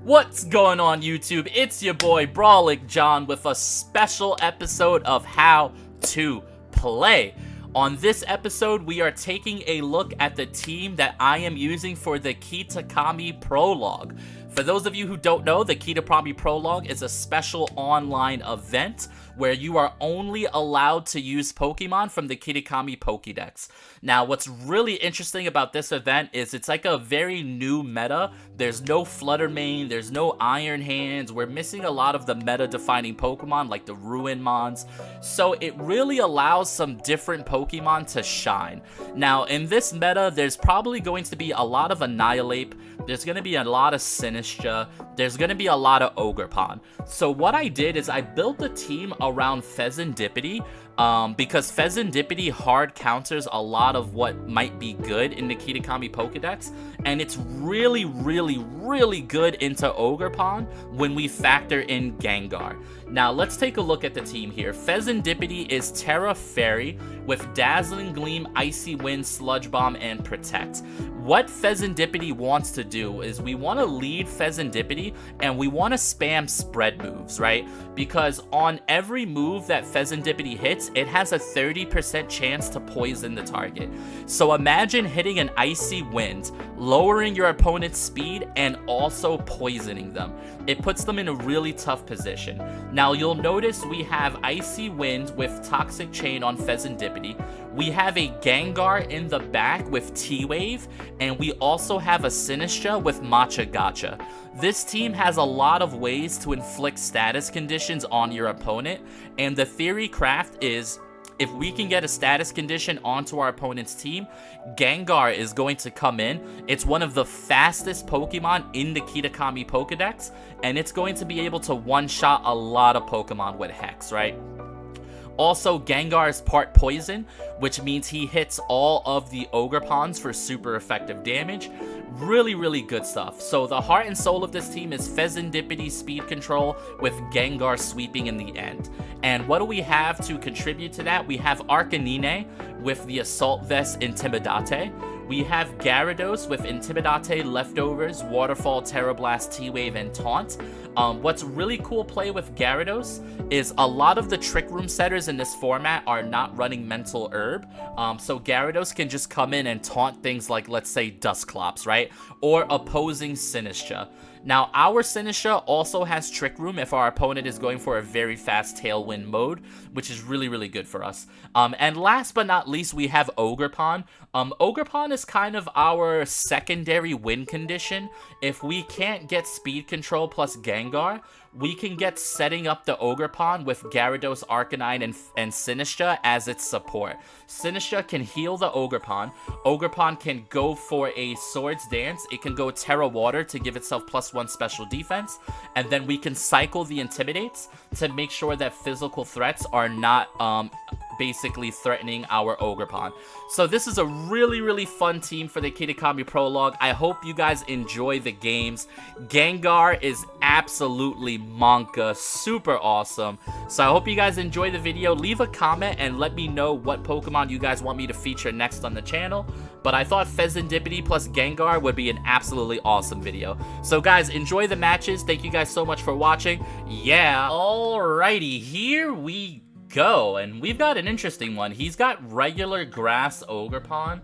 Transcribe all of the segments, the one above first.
What's going on YouTube? It's your boy Brawlic John with a special episode of How to Play. On this episode, we are taking a look at the team that I am using for the KITAKAMI Prologue. For those of you who don't know, the KITAKAMI Prologue is a special online event where you are only allowed to use Pokemon from the KITAKAMI Pokédex. Now, what's really interesting about this event is it's like a very new meta. There's no Flutter Mane, there's no Iron Hands. We're missing a lot of the meta-defining Pokemon like the Ruin Mons. So it really allows some different Pokemon to shine. Now, in this meta, there's probably going to be a lot of Annihilate. There's going to be a lot of Sinistra. There's going to be a lot of Ogerpon. So what I did is I built a team around FEZANDIPITI because FEZANDIPITI hard counters a lot of what might be good in the KITAKAMI Pokédex, and it's really good into Ogerpon when we factor in Gengar. Now let's take a look at the team here. FEZANDIPITI is Terra Fairy with Dazzling Gleam, Icy Wind, Sludge Bomb, and Protect. What FEZANDIPITI wants to do is we want to lead FEZANDIPITI and we want to spam spread moves, right? Because on every move that FEZANDIPITI hits, it has a 30% chance to poison the target. So imagine hitting an Icy Wind, lowering your opponent's speed, and also poisoning them. It puts them in a really tough position. Now you'll notice we have Icy Wind with Toxic Chain on FEZANDIPITI. We have a Gengar in the back with T-Wave, and we also have a Sinistra with Matcha Gotcha. This team has a lot of ways to inflict status conditions on your opponent, and the theory craft is if we can get a status condition onto our opponent's team, Gengar is going to come in. It's one of the fastest Pokemon in the KITAKAMI Pokédex, and it's going to be able to one-shot a lot of Pokemon with Hex, right? Also, Gengar is part poison, which means he hits all of the Ogerpons for super effective damage. Really good stuff. So the heart and soul of this team is FEZANDIPITI speed control with Gengar sweeping in the end. And what do we have to contribute to that? We have Arcanine with the Assault Vest Intimidate. We have Gyarados with Intimidate, Leftovers, Waterfall, Terra Blast, T-Wave, and Taunt. What's really cool play with Gyarados is a lot of the Trick Room setters in this format are not running Mental Herb. So Gyarados can just come in and taunt things like, let's say, Dusclops, right? Or opposing Sinistra. Now, our Sinistra also has Trick Room if our opponent is going for a very fast Tailwind mode, which is really good for us. And last but not least, we have Ogerpon. Ogerpon is kind of our secondary win condition. If we can't get Speed Control plus Gengar, we can get setting up the Ogerpon with Gyarados, Arcanine, and Sinistra as its support. Sinistra can heal the Ogerpon. Ogerpon can go for a Swords Dance. It can go Terra Water to give itself +1 special defense. And then we can cycle the Intimidates to make sure that physical threats are not basically threatening our Ogerpon. So this is a really fun team for the KITAKAMI Prologue. I hope you guys enjoy the games. Gengar is absolutely monka, super awesome. So I hope you guys enjoy the video. Leave a comment and let me know what Pokemon you guys want me to feature next on the channel. But I thought FEZANDIPITI plus Gengar would be an absolutely awesome video. So guys, enjoy the matches. Thank you guys so much for watching. Yeah, alrighty, here we go. And we've got an interesting one. He's got regular grass Ogerpon,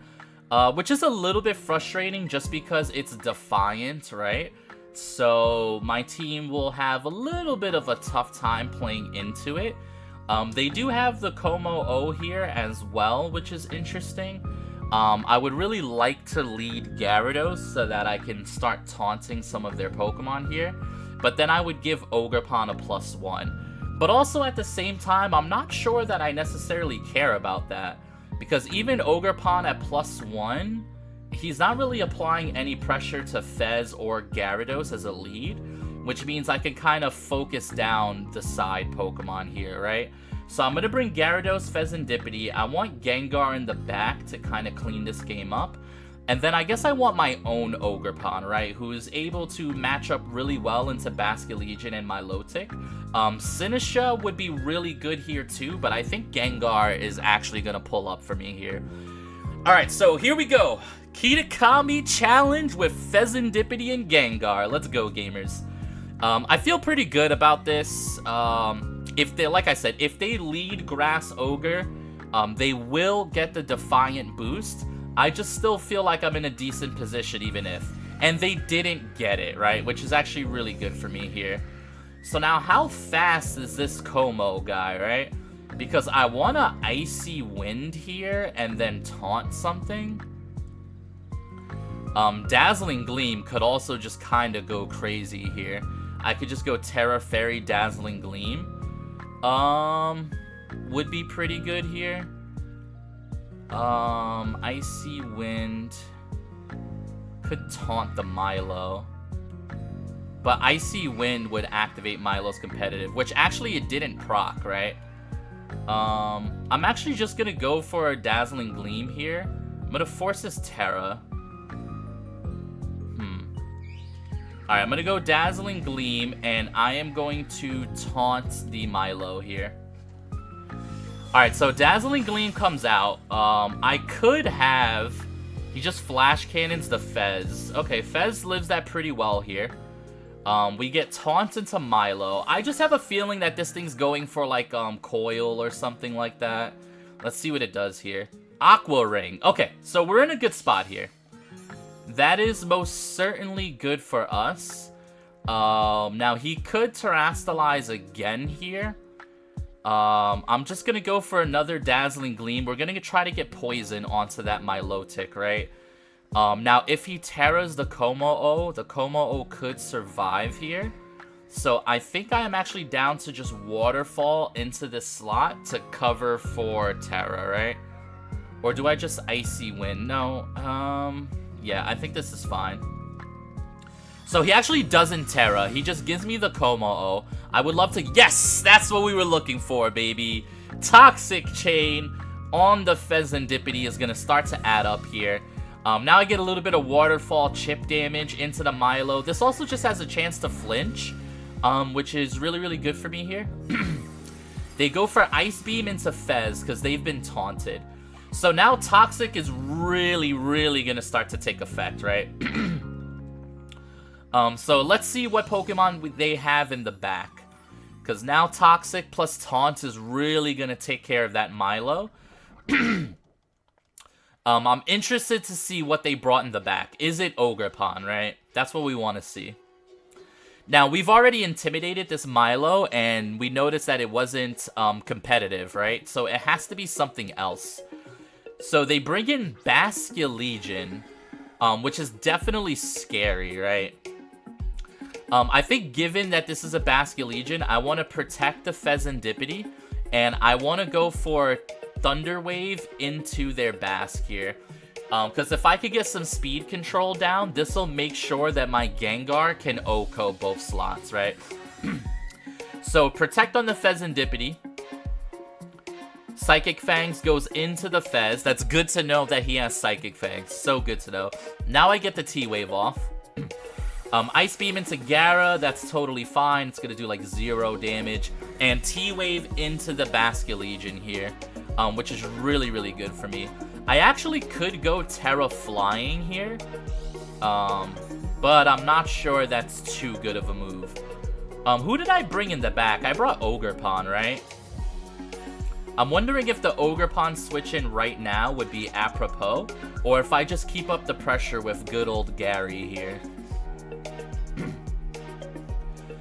which is a little bit frustrating just because it's Defiant, right? So my team will have a little bit of a tough time playing into it. They do have the Como-O here as well, which is interesting. I would really like to lead Gyarados so that I can start taunting some of their Pokemon here. But then I would give Ogerpon a +1. But also at the same time, I'm not sure that I necessarily care about that. Because even Ogerpon at +1, he's not really applying any pressure to Fez or Gyarados as a lead. Which means I can kind of focus down the side Pokemon here, right? So I'm going to bring Gyarados, FEZANDIPITI. I want Gengar in the back to kind of clean this game up. And then I guess I want my own Ogerpon, right? Who is able to match up really well into Basculegion and Milotic. Sinistra would be really good here too, but I think Gengar is actually going to pull up for me here. Alright, so here we go. KITAKAMI challenge with FEZANDIPITI and Gengar. Let's go, gamers. I feel pretty good about this. If they, like I said, if they lead Grass Ogre, they will get the Defiant boost. I just still feel like I'm in a decent position even if. And they didn't get it, right? Which is actually really good for me here. So now, how fast is this Como guy, right? Because I want to Icy Wind here and then taunt something. Dazzling Gleam could also just kind of go crazy here. I could just go Terra Fairy Dazzling Gleam. Would be pretty good here. Icy Wind could taunt the Milo. But Icy Wind would activate Milo's competitive, which actually it didn't proc, right? I'm actually just gonna go for a Dazzling Gleam here. I'm gonna force this Terra. Alright, I'm gonna go Dazzling Gleam, and I am going to taunt the Milo here. Alright, so Dazzling Gleam comes out. I could have... He just Flash Cannons the Fez. Okay, Fez lives that pretty well here. We get Taunt into Milo. I just have a feeling that this thing's going for, like, Coil or something like that. Let's see what it does here. Aqua Ring. Okay, so we're in a good spot here. That is most certainly good for us. Now, he could Terrastalize again here. I'm just going to go for another Dazzling Gleam. We're going to try to get Poison onto that Milotic, right? Now, if he Terras the Como-O could survive here. So I think I am actually down to just Waterfall into this slot to cover for Terra, right? Or do I just Icy Wind? No, yeah, I think this is fine. So he actually doesn't Terra. He just gives me the Como-O. I would love to... Yes! That's what we were looking for, baby. Toxic Chain on the FEZANDIPITI is going to start to add up here. Now I get a little bit of Waterfall chip damage into the Milo. This also just has a chance to flinch, which is really, really good for me here. They go for Ice Beam into Fez because they've been taunted. So now Toxic is really, really going to start to take effect, right? So let's see what Pokemon they have in the back. Because now Toxic plus Taunt is really going to take care of that Milo. I'm interested to see what they brought in the back. Is it Ogerpon, right? That's what we want to see. Now, we've already intimidated this Milo, and we noticed that it wasn't competitive, right? So it has to be something else. So they bring in Basculegion, which is definitely scary, right? I think given that this is a Basculegion, I want to protect the FEZANDIPITI, and I want to go for Thunder Wave into their Basque here. Because if I could get some speed control down, this will make sure that my Gengar can OHKO both slots, right? So protect on the FEZANDIPITI. Psychic Fangs goes into the Fez. That's good to know that he has Psychic Fangs. So good to know. Now I get the T-Wave off. Ice Beam into Gara. That's totally fine. It's going to do like 0 damage. And T-Wave into the Basculegion here. Which is really, really good for me. I actually could go Terra Flying here. But I'm not sure that's too good of a move. Who did I bring in the back? I brought Ogerpon, right? I'm wondering if the Ogerpon switch in right now would be apropos, or if I just keep up the pressure with good old Gary here.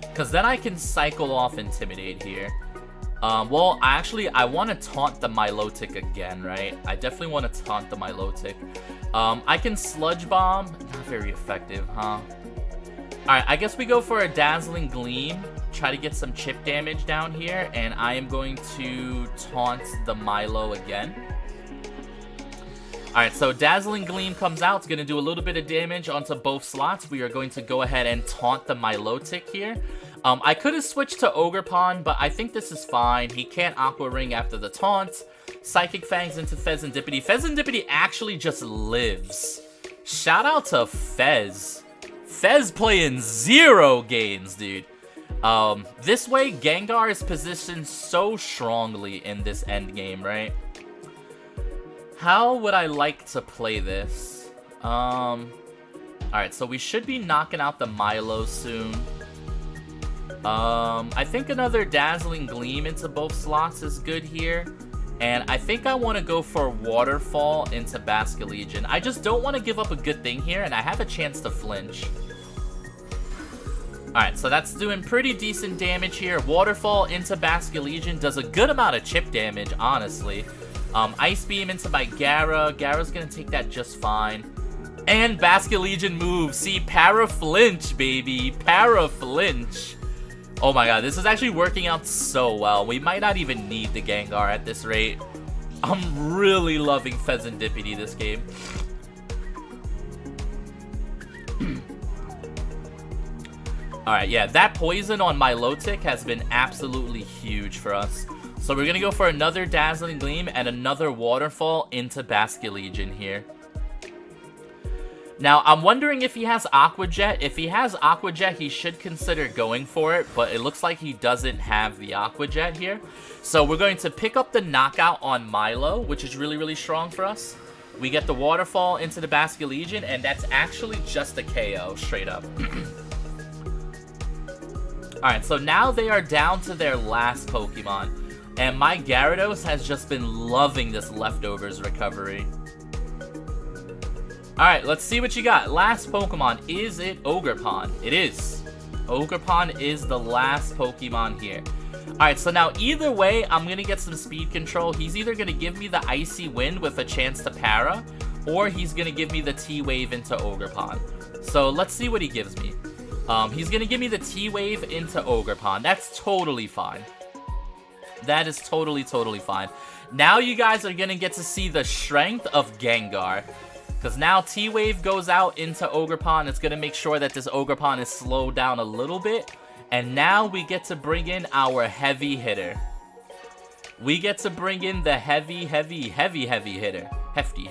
Because then I can cycle off Intimidate here. Well, I want to taunt the Milotic again, right? I definitely want to taunt the Milotic. I can Sludge Bomb. Not very effective, huh? Alright, I guess we go for a Dazzling Gleam. Try to get some chip damage down here. And I am going to taunt the Milo again. Alright, so Dazzling Gleam comes out. It's going to do a little bit of damage onto both slots. We are going to go ahead and taunt the Milotic here. I could have switched to Ogerpon, but I think this is fine. He can't Aqua Ring after the taunt. Psychic Fangs into FEZANDIPITI. FEZANDIPITI actually just lives. Shout out to Fez. Fez playing 0 games, dude. This way, Gengar is positioned so strongly in this endgame, right? How would I like to play this? Alright, so we should be knocking out the Milo soon. I think another Dazzling Gleam into both slots is good here. And I think I want to go for Waterfall into Basculegion. I just don't want to give up a good thing here, and I have a chance to flinch. Alright, so that's doing pretty decent damage here. Waterfall into Basculegion does a good amount of chip damage, honestly. Ice Beam into my Gara. Gara's gonna take that just fine. And Basculegion moves. See, Para-Flinch, baby. Para-Flinch. Oh my god, this is actually working out so well. We might not even need the Gengar at this rate. I'm really loving Fezandipiti this game. Alright, yeah, that poison on Milotic has been absolutely huge for us. So we're gonna go for another Dazzling Gleam and another Waterfall into Basculegion here. Now, I'm wondering if he has Aqua Jet. If he has Aqua Jet, he should consider going for it, but it looks like he doesn't have the Aqua Jet here. So we're going to pick up the Knockout on Milo, which is really, really strong for us. We get the Waterfall into the Basculegion, and that's actually just a KO, straight up. Alright, so now they are down to their last Pokemon, and my Gyarados has just been loving this Leftovers recovery. Alright, let's see what you got. Last Pokemon, is it Ogerpon? It is. Ogerpon is the last Pokemon here. Alright, so now either way, I'm going to get some speed control. He's either going to give me the Icy Wind with a chance to para, or he's going to give me the T-Wave into Ogerpon. So let's see what he gives me. He's going to give me the T-Wave into Ogerpon. That's totally fine. That is totally fine. Now you guys are going to get to see the strength of Gengar. Because now T-Wave goes out into Ogerpon. It's going to make sure that this Ogerpon is slowed down a little bit. And now we get to bring in our heavy hitter. We get to bring in the heavy hitter. Hefty.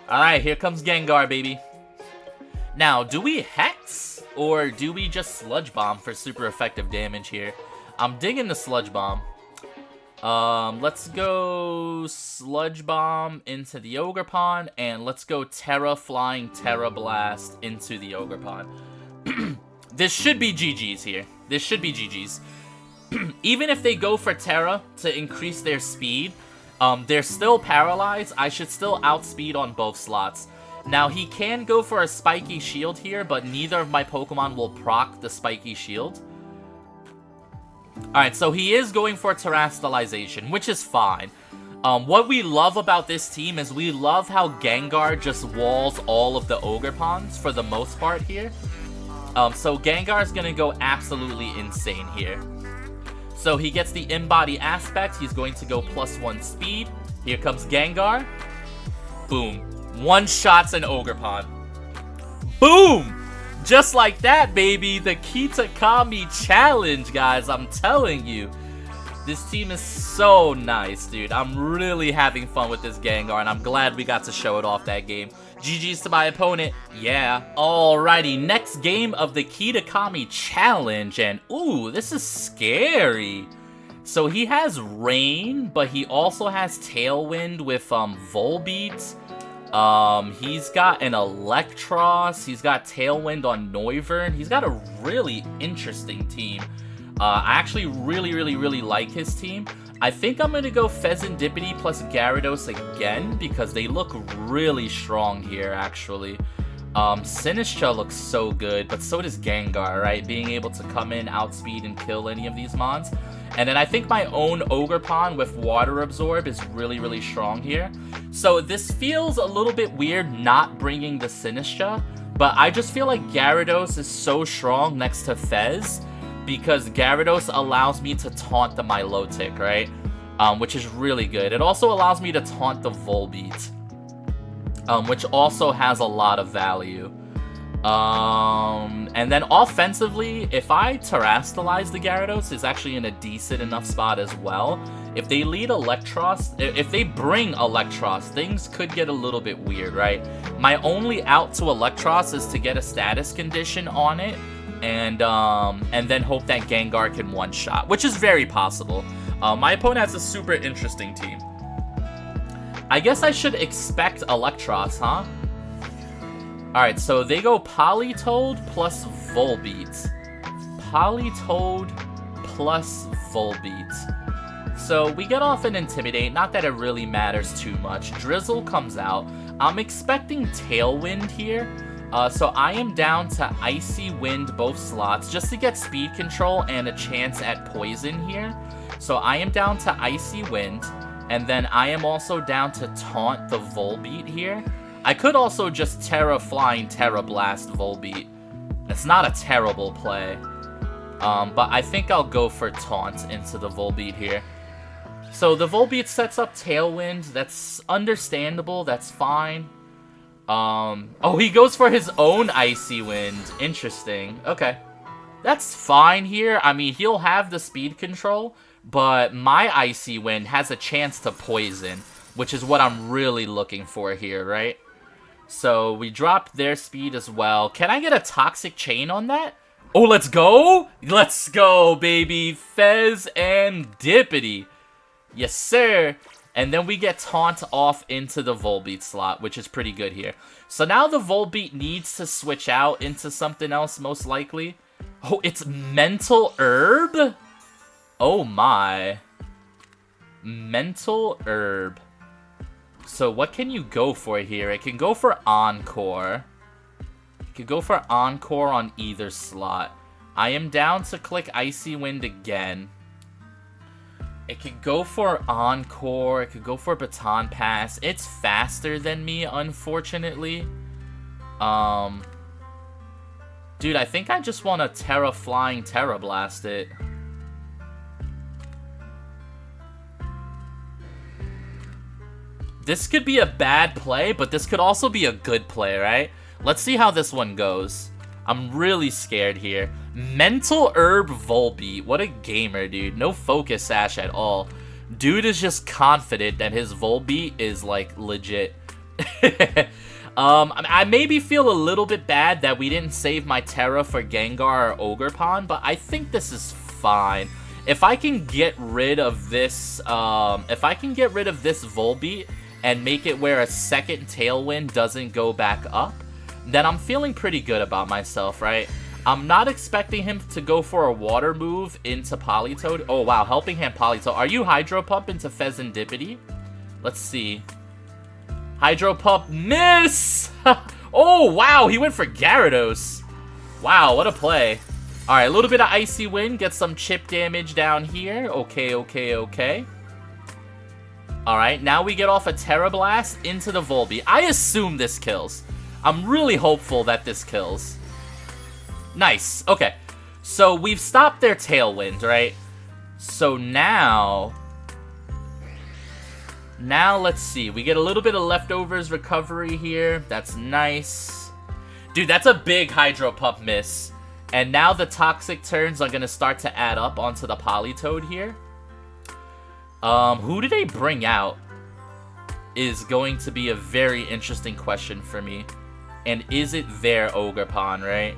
Alright, here comes Gengar, baby. Now, do we Hex? Or do we just Sludge Bomb for super effective damage here? I'm digging the Sludge Bomb. Let's go Sludge Bomb into the Ogerpon, and let's go Flying Terra Blast into the Ogerpon. This should be GG's here. This should be GG's. Even if they go for Terra to increase their speed, they're still paralyzed. I should still outspeed on both slots. Now, he can go for a Spiky Shield here, but neither of my Pokemon will proc the Spiky Shield. Alright, so he is going for Terastallization, which is fine. What we love about this team is we love how Gengar just walls all of the Ogerpons for the most part here. So Gengar is going to go absolutely insane here. So he gets the In-Body Aspect. He's going to go +1 speed. Here comes Gengar. Boom. One-shots an Ogerpon. Boom! Just like that, baby. The Kitakami challenge, guys. I'm telling you. This team is so nice, dude. I'm really having fun with this Gengar, and I'm glad we got to show it off that game. GG's to my opponent. Yeah. Alrighty, next game of the Kitakami challenge, and ooh, this is scary. So he has Rain, but he also has Tailwind with Volbeat. He's got an Electros. He's got Tailwind on Noivern. He's got a really interesting team. I actually really like his team. I think I'm going to go Fezandipiti plus Gyarados again because they look really strong here, actually. Sinistcha looks so good, but so does Gengar, right? Being able to come in, outspeed, and kill any of these mons. And then I think my own Ogerpon with Water Absorb is really strong here. So this feels a little bit weird not bringing the Sinistcha, but I just feel like Gyarados is so strong next to Fez because Gyarados allows me to taunt the Milotic, right? Which is really good. It also allows me to taunt the Volbeat, which also has a lot of value. And then offensively, if I Terastallize the Gyarados, is actually in a decent enough spot as well. If they lead Electros, if they bring Electros, things could get a little bit weird, right? My only out to Electros is to get a status condition on it, and then hope that Gengar can one-shot, which is very possible. My opponent has a super interesting team. I guess I should expect Electros, huh? Alright, so they go Politoed plus Volbeat. Politoed plus Volbeat. So we get off an Intimidate, not that it really matters too much. Drizzle comes out. I'm expecting Tailwind here. So I am down to Icy Wind both slots just to get speed control and a chance at poison here. So I am down to Icy Wind, and then I am also down to taunt the Volbeat here. I could also just Terra Flying Terra Blast Volbeat. It's not a terrible play. But I think I'll go for taunt into the Volbeat here. So the Volbeat sets up Tailwind. That's understandable. That's fine. Oh, he goes for his own Icy Wind. Interesting. Okay. That's fine here. I mean, he'll have the speed control, but my Icy Wind has a chance to poison, which is what I'm really looking for here, right? So we dropped their speed as well. Can I get a Toxic Chain on that? Oh, let's go! Let's go, baby! FEZANDIPITI. Yes, sir. And then we get Taunt off into the Volbeat slot, which is pretty good here. So now the Volbeat needs to switch out into something else, most likely. Oh, it's Mental Herb? Oh my. Mental Herb. So what can you go for here? It can go for Encore. It can go for Encore on either slot. I am down to click Icy Wind again. It could go for Encore. It could go for Baton Pass. It's faster than me, unfortunately. Dude, I think I just want to Terra Flying Terra Blast it. This could be a bad play, but this could also be a good play, right? Let's see how this one goes. I'm really scared here. Mental Herb Volbeat. What a gamer, dude. No Focus Sash at all. Dude is just confident that his Volbeat is, like, legit. I maybe feel a little bit bad that we didn't save my Terra for Gengar or Ogerpon, but I think this is fine. If I can get rid of this, Volbeat and make it where a second Tailwind doesn't go back up, then I'm feeling pretty good about myself, right? I'm not expecting him to go for a water move into Politoed. Oh, wow. Helping Hand Politoed. Are you Hydro Pump into FEZANDIPITI? Let's see. Hydro Pump. Miss! Oh, wow. He went for Gyarados. Wow, what a play. All right, a little bit of Icy Wind. Get some chip damage down here. Okay, okay, okay. All right, now we get off a Terra Blast into the Volbeat. I assume this kills. I'm really hopeful that this kills. Nice. Okay. So we've stopped their Tailwind, right? So now let's see. We get a little bit of leftovers recovery here. That's nice. Dude, that's a big Hydro Pump miss. And now the Toxic turns are going to start to add up onto the Politoed here. Who do they bring out is going to be a very interesting question for me. And is it their Ogerpon, right?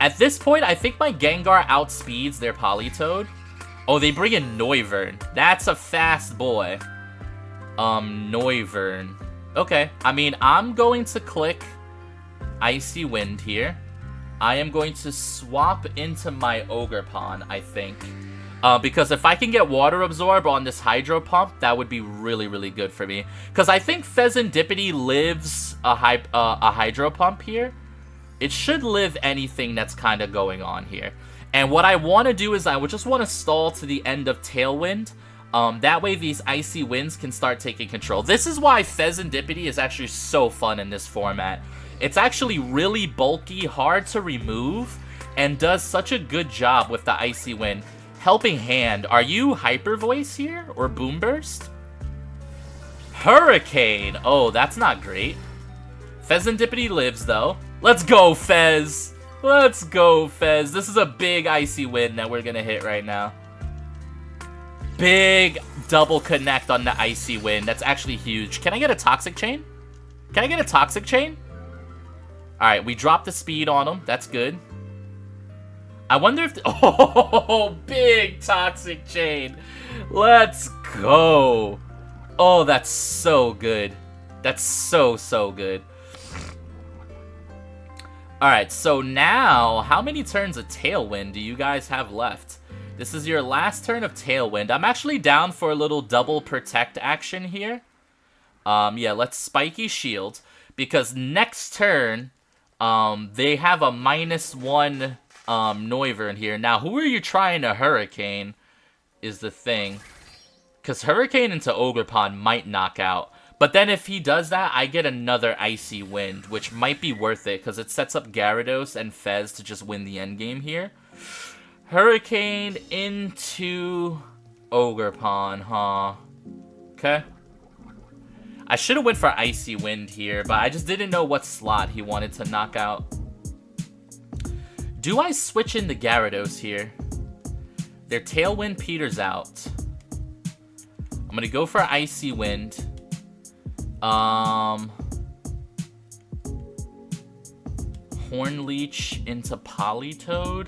At this point, I think my Gengar outspeeds their Politoed. Oh, they bring in Noivern. That's a fast boy. Noivern. Okay, I mean, I'm going to click Icy Wind here. I am going to swap into my Ogerpon, I think. Because if I can get Water Absorb on this Hydro Pump, that would be really, really good for me. Because I think FEZANDIPITI lives a Hydro Pump here. It should live anything that's kind of going on here. And what I want to do is I would just want to stall to the end of Tailwind. That way these Icy Winds can start taking control. This is why FEZANDIPITI is actually so fun in this format. It's actually really bulky, hard to remove, and does such a good job with the Icy Wind. Helping Hand. Are you Hyper Voice here? Or Boom Burst? Hurricane! Oh, that's not great. FEZANDIPITI lives, though. Let's go, Fez! Let's go, Fez. This is a big Icy Wind that we're gonna hit right now. Big double connect on the Icy Wind. That's actually huge. Can I get a Toxic Chain? Can I get a Toxic Chain? Alright, we dropped the speed on him. That's good. I wonder if... Oh, big Toxic Chain. Let's go. Oh, that's so good. That's so, so good. Alright, so now, how many turns of Tailwind do you guys have left? This is your last turn of Tailwind. I'm actually down for a little double protect action here. Yeah, let's Spiky Shield. Because next turn, they have a -1 Noivern here. Now, who are you trying to Hurricane is the thing. Because Hurricane into Ogerpon might knock out. But then if he does that, I get another Icy Wind, which might be worth it, because it sets up Gyarados and Fez to just win the endgame here. Hurricane into Ogerpon, huh? Okay. I should have went for Icy Wind here, but I just didn't know what slot he wanted to knock out. Do I switch in the Gyarados here? Their Tailwind peters out. I'm gonna go for Icy Wind. Hornleech into Politoed.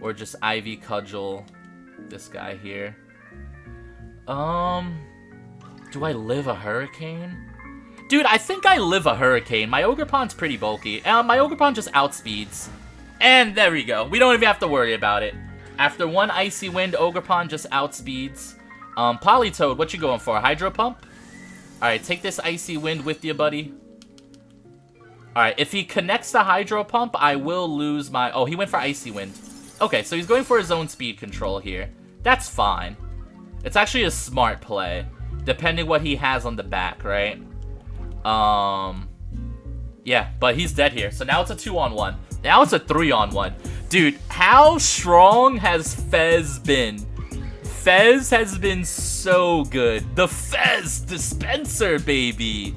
Or just Ivy Cudgel this guy here. Do I live a Hurricane? Dude, I think I live a Hurricane. My Ogerpon's pretty bulky. My Ogerpon just outspeeds. And there we go. We don't even have to worry about it. After one Icy Wind, Ogerpon just outspeeds. Politoed, what you going for? Hydro Pump? Alright, take this Icy Wind with you, buddy. Alright, if he connects the Hydro Pump, I will lose my... Oh, he went for Icy Wind. Okay, so he's going for his own speed control here. That's fine. It's actually a smart play. Depending what he has on the back, right? Yeah, but he's dead here. So now it's a 2-on-1. Now it's a 3-on-1. Dude, how strong has Fez been? Fez has been so good. The Fez dispenser, baby.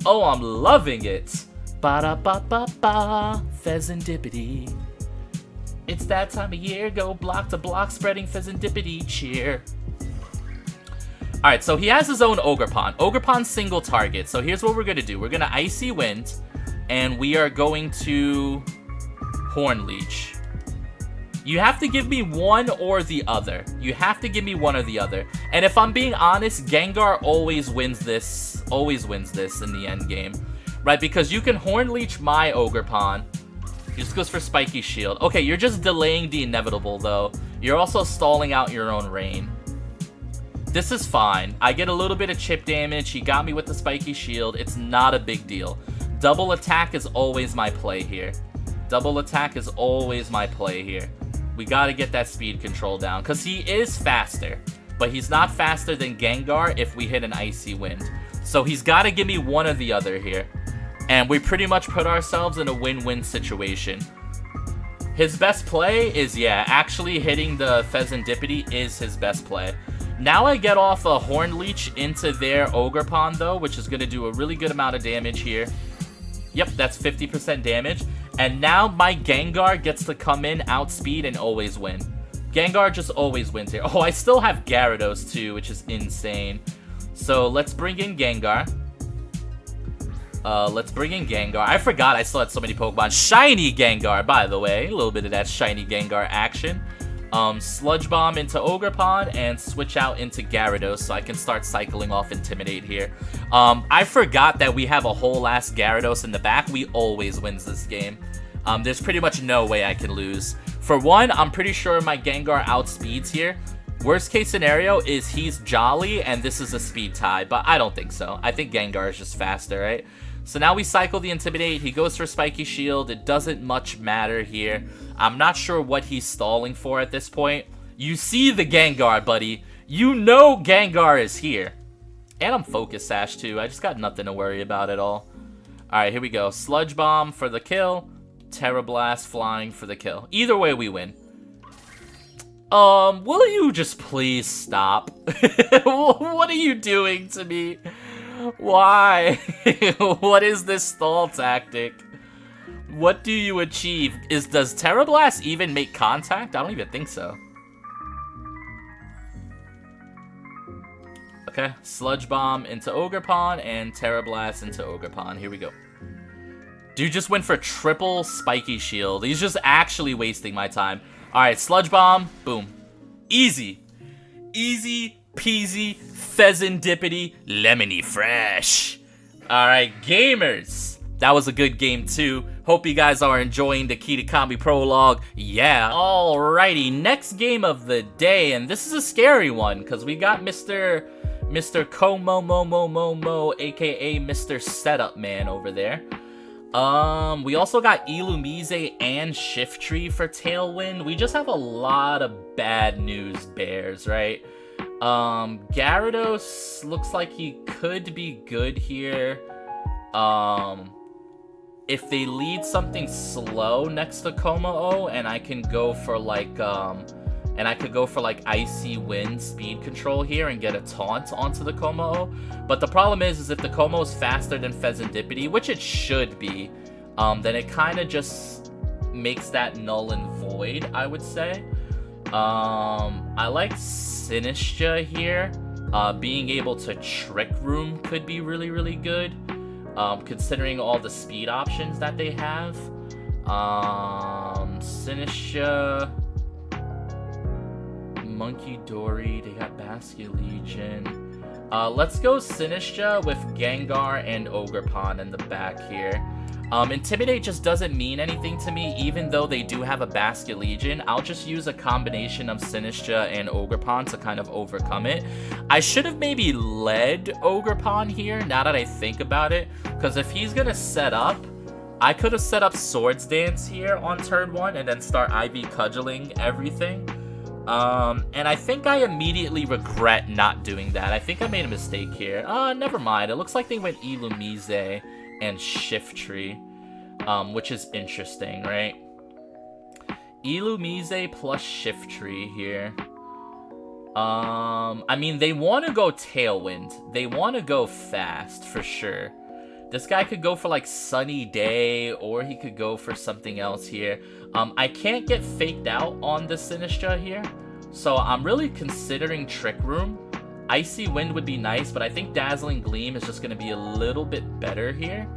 Oh, I'm loving it. Ba-da-ba-ba-ba. Fezandipiti. It's that time of year. Go block to block, spreading Fezandipiti cheer. Alright, so he has his own Ogerpon. Ogerpon's single target. So here's what we're going to do. We're going to Icy Wind. And we are going to Hornleech. You have to give me one or the other. You have to give me one or the other. And if I'm being honest, Gengar always wins this. Always wins this in the end game. Right? Because you can Hornleech my Ogerpon. He just goes for Spiky Shield. Okay, you're just delaying the inevitable, though. You're also stalling out your own rain. This is fine. I get a little bit of chip damage. He got me with the Spiky Shield. It's not a big deal. Double attack is always my play here. Double attack is always my play here. We gotta get that speed control down, because he is faster. But he's not faster than Gengar if we hit an Icy Wind. So he's gotta give me one or the other here. And we pretty much put ourselves in a win-win situation. His best play is, yeah, actually hitting the Fezandipiti is his best play. Now I get off a Hornleech into their Ogerpon, though, which is going to do a really good amount of damage here. Yep, that's 50% damage. And now my Gengar gets to come in, outspeed, and always win. Gengar just always wins here. Oh, I still have Gyarados, too, which is insane. So let's bring in Gengar. Let's bring in Gengar. I forgot I still had so many Pokemon. Shiny Gengar, by the way. A little bit of that shiny Gengar action. Sludge Bomb into Ogerpon and switch out into Gyarados so I can start cycling off Intimidate here. I forgot that we have a whole ass Gyarados in the back. We always wins this game. There's pretty much no way I can lose. For one, I'm pretty sure my Gengar outspeeds here. Worst case scenario is he's Jolly and this is a speed tie, but I don't think so. I think Gengar is just faster, right? So now we cycle the Intimidate. He goes for Spiky Shield. It doesn't much matter here. I'm not sure what he's stalling for at this point. You see the Gengar, buddy. You know Gengar is here. And I'm Focus Sash, too. I just got nothing to worry about at all. Alright, here we go. Sludge Bomb for the kill. Terra Blast flying for the kill. Either way, we win. Will you just please stop? What are you doing to me? Why? What is this stall tactic? What do you achieve? Does Terra Blast even make contact? I don't even think so. Okay, Sludge Bomb into Ogerpon and Terra Blast into Ogerpon. Here we go. Dude just went for triple Spiky Shield. He's just actually wasting my time. Alright, Sludge Bomb. Boom. Easy. Easy peasy, FEZANDIPITI lemony fresh. Alright, gamers. That was a good game too. Hope you guys are enjoying the KITAKAMI prologue. Yeah. Alrighty, next game of the day, and this is a scary one because we got Mr. Komo, aka Mr. Setup Man over there. We also got Illumise and Shift Tree for Tailwind. We just have a lot of bad news bears, right? Gyarados looks like he could be good here. If they lead something slow next to Komo, and I can go for like, Icy Wind speed control here and get a taunt onto the Komo. But the problem is if the Komo is faster than FEZANDIPITI, which it should be, then it kind of just makes that null and void, I would say. I like Sinistcha here. Being able to Trick Room could be really, really good, considering all the speed options that they have. Sinistcha, Monkey Dory, they got Basculegion. Let's go Sinistcha with Gengar and Ogerpon in the back here. Intimidate just doesn't mean anything to me, even though they do have a Basculegion. I'll just use a combination of Sinistcha and Ogerpon to kind of overcome it. I should have maybe led Ogerpon here, now that I think about it, because if he's gonna set up, I could have set up Swords Dance here on turn 1 and then start IV Cudgeling everything. And I think I immediately regret not doing that. I think I made a mistake here. Never mind. It looks like they went Illumise and Shift Tree, which is interesting, right? Illumise plus Shift Tree here. I mean, they want to go Tailwind. They want to go fast, for sure. This guy could go for, like, Sunny Day, or he could go for something else here. I can't get faked out on the Sinistcha here, so I'm really considering Trick Room. Icy Wind would be nice, but I think Dazzling Gleam is just going to be a little bit better here.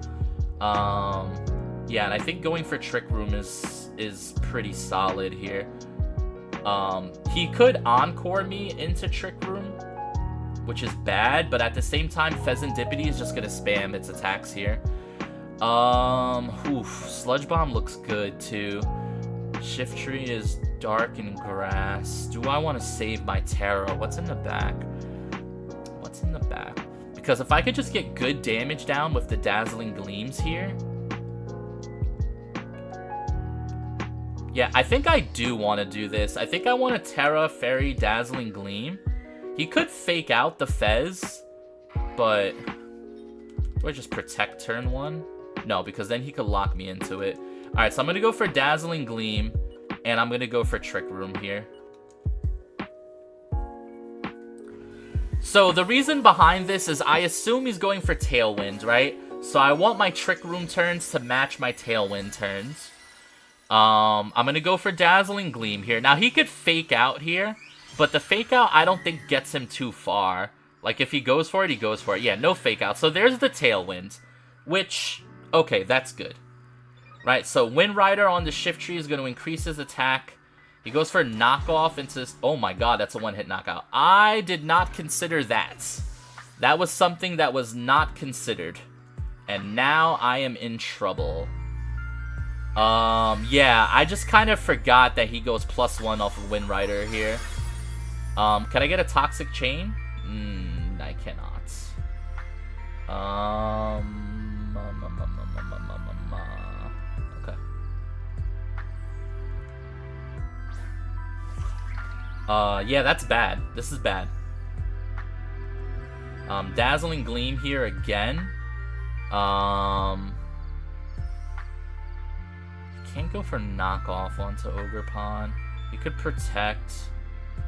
Yeah, and I think going for Trick Room is pretty solid here. He could Encore me into Trick Room, which is bad, but at the same time, FEZANDIPITI is just going to spam its attacks here. Sludge Bomb looks good too. Shift Tree is Dark and Grass. Do I want to save my Terra? What's in the back? What's in the back? Because if I could just get good damage down with the Dazzling Gleams here. Yeah, I think I do want to do this. I think I want to Terra, Fairy, Dazzling Gleam. He could fake out the Fez, but do I just protect turn 1? No, because then he could lock me into it. Alright, so I'm going to go for Dazzling Gleam, and I'm going to go for Trick Room here. So the reason behind this is I assume he's going for Tailwind, right? So I want my Trick Room turns to match my Tailwind turns. I'm going to go for Dazzling Gleam here. Now, he could fake out here, but the fake out I don't think gets him too far. Like, if he goes for it, he goes for it. Yeah, no fake out. So there's the Tailwind, which, okay, that's good. Right, so Wind Rider on the Shift Tree is going to increase his attack. He goes for knockoff into... Oh my god, that's a one-hit knockout. I did not consider that. That was something that was not considered. And now I am in trouble. Yeah, I just kind of forgot that he goes +1 off of Wind Rider here. Can I get a Toxic Chain? I cannot. Okay. Yeah, that's bad. This is bad. Dazzling Gleam here again. Can't go for knockoff onto Ogerpon. You could protect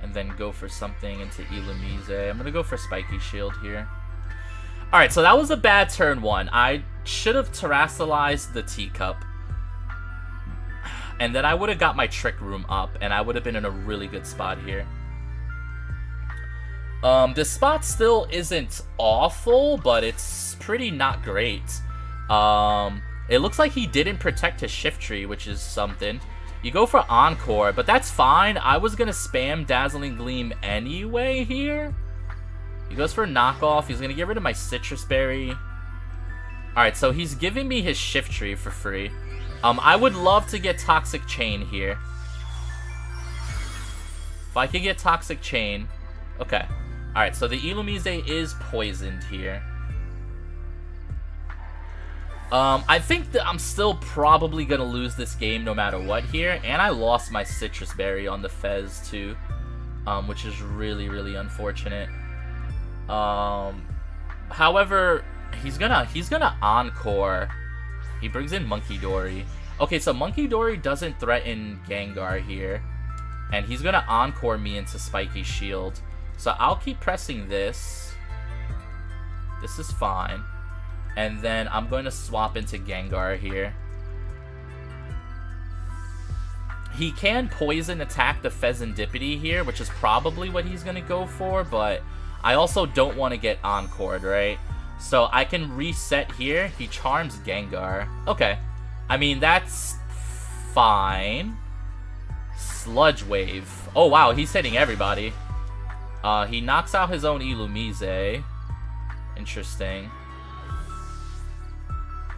and then go for something into Illumise. I'm gonna go for Spiky Shield here. Alright, so that was a bad turn 1. I should have terrestrialized the Teacup. And then I would have got my Trick Room up, and I would have been in a really good spot here. This spot still isn't awful, but it's pretty not great. It looks like he didn't protect his Shift Tree, which is something. You go for Encore, but that's fine. I was going to spam Dazzling Gleam anyway here. He goes for a knockoff. He's going to get rid of my Citrus Berry. Alright, so he's giving me his Shift Tree for free. I would love to get Toxic Chain here. If I could get Toxic Chain. Okay. Alright, so the Illumise is poisoned here. I think that I'm still probably going to lose this game no matter what here. And I lost my Citrus Berry on the Fez too. Which is really, really unfortunate. However, he's gonna Encore. He brings in Monkey Dory. Okay, so Monkey Dory doesn't threaten Gengar here. And he's gonna Encore me into Spiky Shield. So I'll keep pressing this. This is fine. And then I'm going to swap into Gengar here. He can poison attack the Fezandipiti here, which is probably what he's going to go for, but I also don't want to get Encored, right? So I can reset here. He charms Gengar. Okay. I mean, that's fine. Sludge Wave. Oh, wow, he's hitting everybody. He knocks out his own Illumise. Interesting.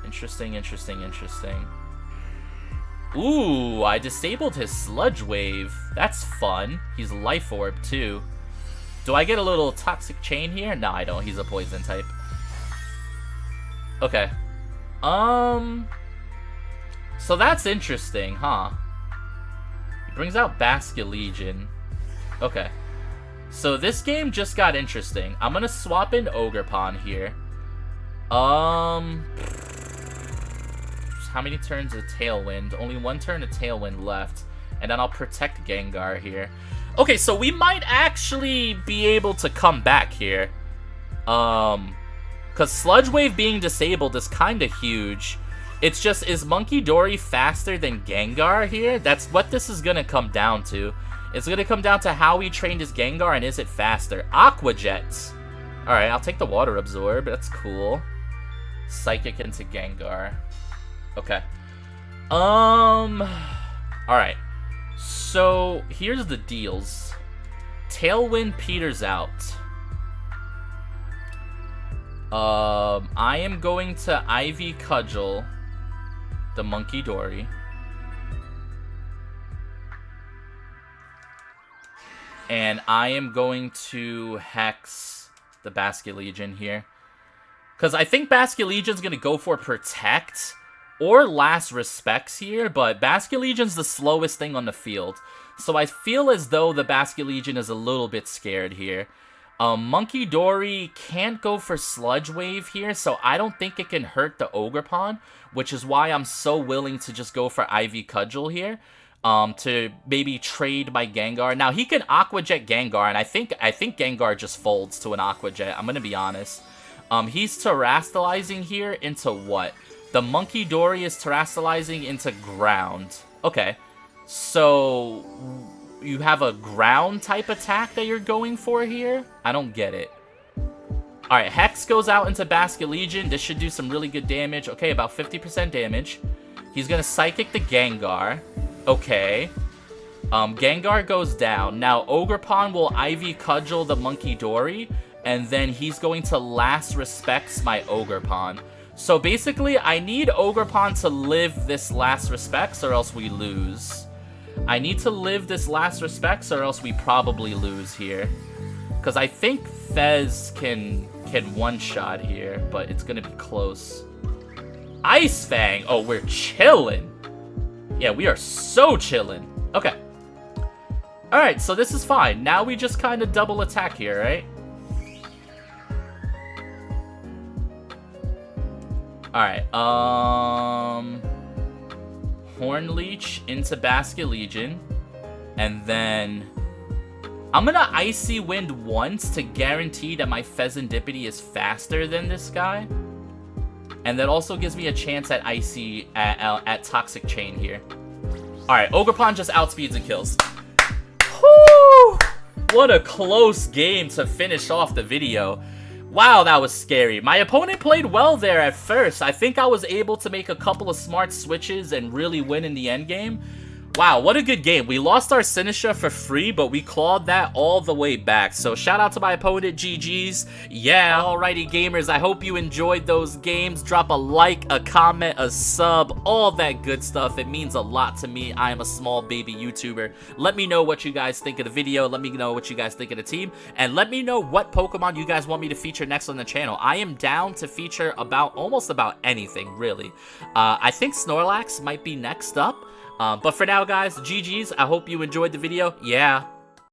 Interesting. Ooh, I disabled his Sludge Wave. That's fun. He's Life Orb, too. Do I get a little Toxic Chain here? No, I don't. He's a Poison type. Okay. So that's interesting, huh? He brings out Basculegion. Okay. So this game just got interesting. I'm gonna swap in Ogerpon here. How many turns of Tailwind? Only one turn of Tailwind left. And then I'll protect Gengar here. Okay, so we might actually be able to come back here. Because Sludge Wave being disabled is kind of huge. It's just, is Monkey Dory faster than Gengar here? That's what this is going to come down to. It's going to come down to how he trained his Gengar and is it faster. Aqua Jets. Alright, I'll take the Water Absorb. That's cool. Psychic into Gengar. Okay. Alright. So, here's the deals. Tailwind peters out. I am going to Ivy Cudgel the Monkey Dory. And I am going to Hex the Basculegion here. Because I think Basculegion's going to go for Protect or Last Respects here, but Basculegion's the slowest thing on the field. So I feel as though the Basculegion is a little bit scared here. Monkey Dory can't go for Sludge Wave here, so I don't think it can hurt the Ogerpon, which is why I'm so willing to just go for Ivy Cudgel here. To maybe trade my Gengar. Now, he can Aqua Jet Gengar, and I think Gengar just folds to an Aqua Jet. I'm going to be honest. He's terastallizing here into what? The Monkey Dory is terastallizing into Ground. Okay. So, you have a Ground type attack that you're going for here? I don't get it. Alright, Hex goes out into Basculegion. This should do some really good damage. Okay, about 50% damage. He's going to Psychic the Gengar. Okay. Gengar goes down. Now, Ogerpon will Ivy Cudgel the Monkey Dory, and then he's going to Last Respects my Ogerpon. So basically, I need Ogerpon to live this Last Respects, or else we lose. I need to live this Last Respects, or else we probably lose here. Because I think Fez can one-shot here, but it's going to be close. Ice Fang! Oh, we're chilling. Yeah, we are so chillin'. Okay. Alright, so this is fine. Now we just kind of double attack here, right? Alright, Horn Leech into Basculegion. And then I'm gonna Icy Wind once to guarantee that my Fezandipiti is faster than this guy. And that also gives me a chance at Icy, at Toxic Chain here. Alright, Ogerpon just outspeeds and kills. Whoo! What a close game to finish off the video. Wow, that was scary. My opponent played well there at first. I think I was able to make a couple of smart switches and really win in the end game. Wow, what a good game. We lost our Sinistra for free, but we clawed that all the way back. So shout out to my opponent, GG's. Yeah, alrighty gamers, I hope you enjoyed those games. Drop a like, a comment, a sub, all that good stuff. It means a lot to me. I am a small baby YouTuber. Let me know what you guys think of the video. Let me know what you guys think of the team. And let me know what Pokemon you guys want me to feature next on the channel. I am down to feature almost about anything, really. I think Snorlax might be next up. But for now, guys, GG's. I hope you enjoyed the video. Yeah.